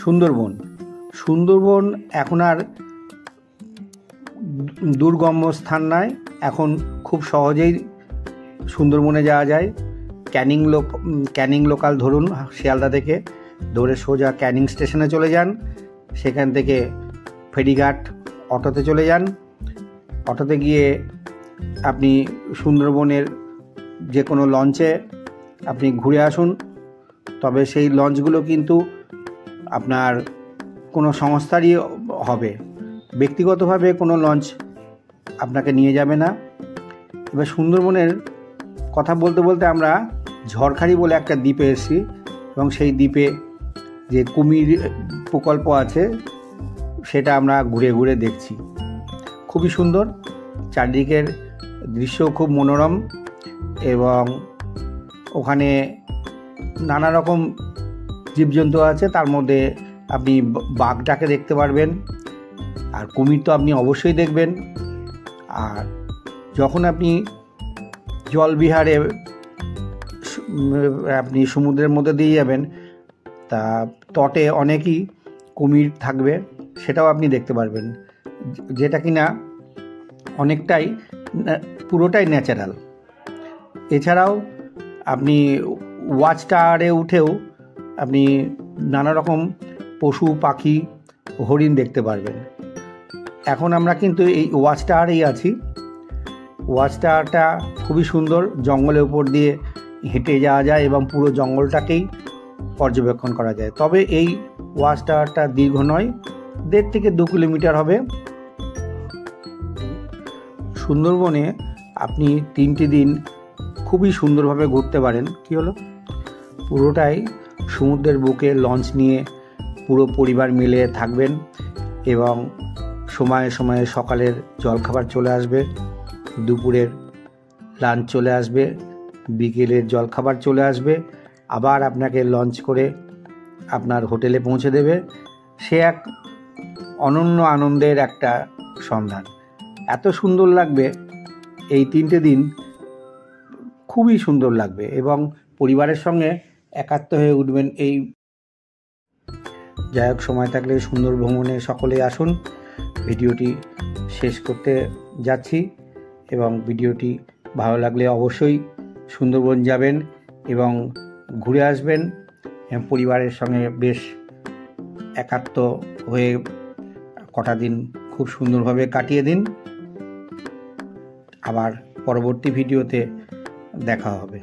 সুন্দরবন। সুন্দরবন এখন আর দুর্গম স্থান নয়, এখন খুব সহজেই সুন্দরবনে যাওয়া যায়। ক্যানিং লোকাল ধরুন, শিয়ালদা থেকে ধরে সোজা ক্যানিং স্টেশনে চলে যান, সেখান থেকে ফেরিঘাট অটোতে চলে যান। অটোতে গিয়ে আপনি সুন্দরবনের যে কোনো লঞ্চে আপনি ঘুরে আসুন। তবে সেই লঞ্চগুলো কিন্তু আপনার কোনো সংস্থারই হবে, ব্যক্তিগতভাবে কোনো লঞ্চ আপনাকে নিয়ে যাবে না। এবার সুন্দরবনের কথা বলতে বলতে আমরা ঝড়খালি বলে একটা দ্বীপে এসেছি, এবং সেই দ্বীপে যে কুমির প্রকল্প আছে সেটা আমরা ঘুরে ঘুরে দেখছি। খুবই সুন্দর, চারদিকের দৃশ্য খুব মনোরম, এবং ওখানে নানা রকম জীবজন্তু আছে, তার মধ্যে আপনি বাঘটাকে দেখতে পারবেন, আর কুমির তো আপনি অবশ্যই দেখবেন। আর যখন আপনি জলবিহারে আপনি সমুদ্রের মধ্যে দিয়ে যাবেন, তা তটে অনেকই কুমির থাকবে, সেটাও আপনি দেখতে পারবেন, যেটা কিনা অনেকটাই পুরোটাই ন্যাচারাল। এছাড়াও আপনি ওয়াচ টাওয়ারে উঠেও আপনি নানা রকম পশু পাখি হরিণ দেখতে পারবেন। এখন আমরা কিন্তু এই ওয়াচ টাওয়ারেই আছি। ওয়াচ টাওয়ারটা খুবই সুন্দর, জঙ্গলের উপর দিয়ে হেঁটে যাওয়া যায় এবং পুরো জঙ্গলটাকেই পর্যবেক্ষণ করা যায়। তবে এই ওয়াচ টাওয়ারটা দীর্ঘ নয়, 1.5 থেকে 2 কিলোমিটার হবে। সুন্দরবনে আপনি 3টি দিন খুবই সুন্দরভাবে ঘুরতে পারেন। কি হলো, পুরোটাই সমুদ্রের বুকে লঞ্চ নিয়ে পুরো পরিবার মিলে থাকবেন, এবং সময়ে সময়ে সকালের জলখাবার চলে আসবে, দুপুরের লাঞ্চ চলে আসবে, বিকেলের জলখাবার চলে আসবে, আবার আপনাকে লঞ্চ করে আপনার হোটেলে পৌঁছে দেবে। সে এক অনন্য আনন্দের একটা সন্ধান। এত সুন্দর লাগবে, এই 3টে দিন খুবই সুন্দর লাগবে, এবং পরিবারের সঙ্গে একাত্ম হয়ে উঠবেন। এই যাই হোক, সময় থাকলে সুন্দর ভ্রমণে সকলেই আসুন। ভিডিওটি শেষ করতে যাচ্ছি, এবং ভিডিওটি ভালো লাগলে অবশ্যই সুন্দরবন যাবেন এবং ঘুরে আসবেন, পরিবারের সঙ্গে বেশ একাত্ম হয়ে কটা দিন খুব সুন্দরভাবে কাটিয়ে দিন। আবার পরবর্তী ভিডিওতে দেখা হবে।